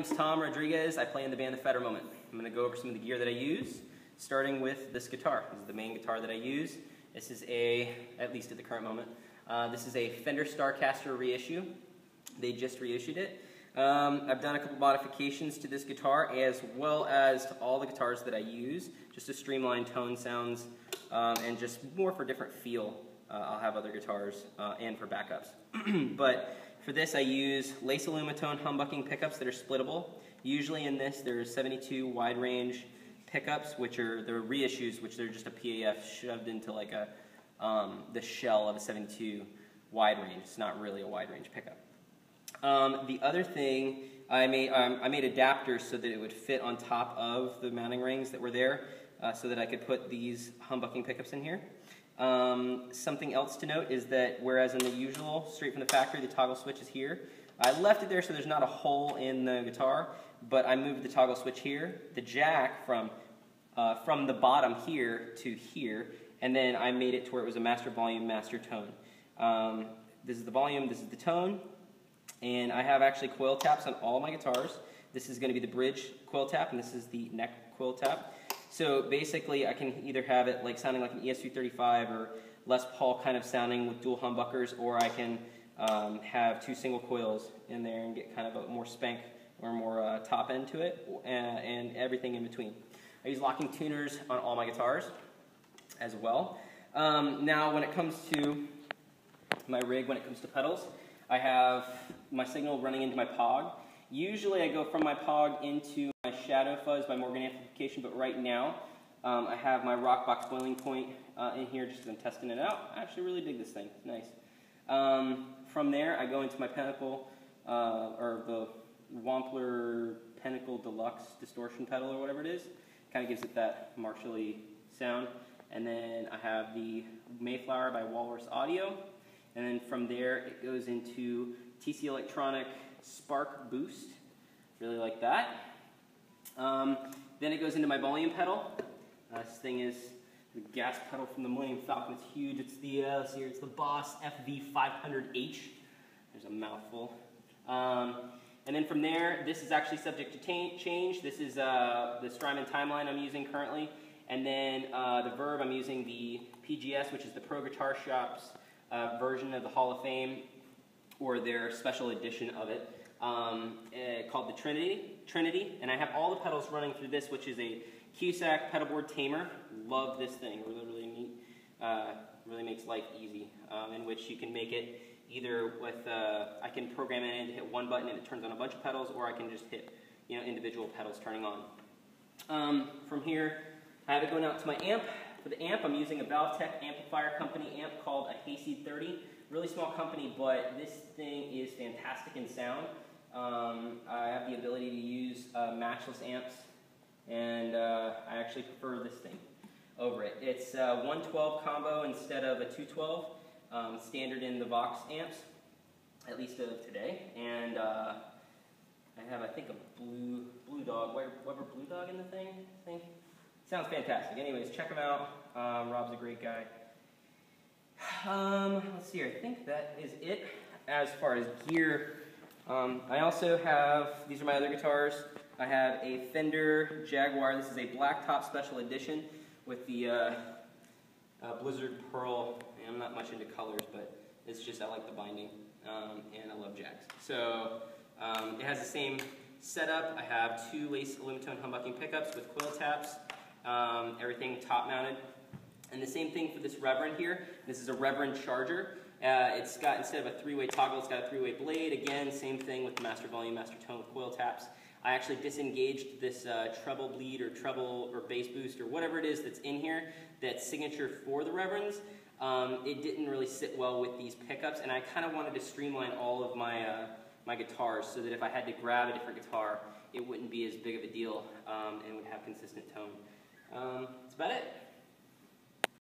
My name's Tom Rodriguez. I play in the band The Fetter Moment. I'm going to go over some of the gear that I use, starting with this guitar. This is the main guitar that I use. This is at least at the current moment, this is a Fender Starcaster reissue. They just reissued it. I've done a couple modifications to this guitar as well as to all the guitars that I use, just to streamline tone sounds and just more for different feel. I'll have other guitars and for backups. But for this I use lace alumitone humbucking pickups that are splittable. Usually in this there's 72 wide range pickups, which are the reissues, which they're just a PAF shoved into like the shell of a 72 wide range. It's not really a wide range pickup. The other thing, I made adapters so that it would fit on top of the mounting rings that were there, so that I could put these humbucking pickups in here. Something else to note is that whereas in the usual, straight from the factory, the toggle switch is here, I left it there so there's not a hole in the guitar, but I moved the toggle switch here, the jack from the bottom here to here, and then I made it to where it was a master volume, master tone. This is the volume, this is the tone, and I have actually coil taps on all my guitars. This is going to be the bridge coil tap, and this is the neck coil tap. So basically I can either have it like sounding like an ES335 or Les Paul kind of sounding with dual humbuckers, or I can have two single coils in there and get kind of a more spank or more top end to it, and everything in between. I use locking tuners on all my guitars as well. Now when it comes to my rig, when it comes to pedals, I have my signal running into my POG. Usually I go from my POG into my shadow fuzz by Morgan amplification, but right now I have my rock box boiling point in here just because I'm testing it out. I actually really dig this thing. It's nice. From there I go into my Pinnacle, or the Wampler Pinnacle Deluxe Distortion pedal or whatever it is. Kind of gives it that Marshall-y sound. And then I have the Mayflower by Walrus Audio. And then from there it goes into TC Electronic Spark Boost. Really like that. Then it goes into my volume pedal. This thing is the gas pedal from the Millennium Falcon. It's huge. It's the let's see here, it's the Boss FV500H. There's a mouthful. And then from there, this is actually subject to change. This is the Strymon Timeline I'm using currently. And then the Verb, I'm using the PGS, which is the Pro Guitar Shop's version of the Hall of Fame, or their special edition of it, called the Trinity. And I have all the pedals running through this, which is a cusack pedalboard tamer. Love this thing, really, really neat. Really makes life easy, in which you can make it either with, I can program it in to hit one button and it turns on a bunch of pedals, or I can just hit individual pedals turning on. From here, I have it going out to my amp. For the amp, I'm using a Valvetech amplifier company amp called a Hayseed 30. Really small company, but this thing is fantastic in sound. I have the ability to use matchless amps, and I actually prefer this thing over it. It's 112 combo instead of a 212, standard in the Vox amps, at least of today. And I have, I think, a Blue Dog, Weber Blue Dog in the thing, I think. Sounds fantastic. Anyways, check him out. Rob's a great guy. Let's see here. I think that is it as far as gear. I also have, these are my other guitars. I have a Fender Jaguar. This is a black top special edition with the Blizzard Pearl. I'm not much into colors, but it's just, I like the binding, and I love Jags. So it has the same setup. I have two lace alumitone humbucking pickups with coil taps. Everything top mounted. And the same thing for this Reverend here. This is a Reverend Charger. It's got, instead of a three-way toggle, it's got a three-way blade. Again, same thing with the master volume, master tone with coil taps. I actually disengaged this treble bleed or treble or bass boost or whatever it is that's in here that's signature for the Reverends. It didn't really sit well with these pickups, and I kind of wanted to streamline all of my my guitars so that if I had to grab a different guitar, it wouldn't be as big of a deal and would have consistent tone. That's about it.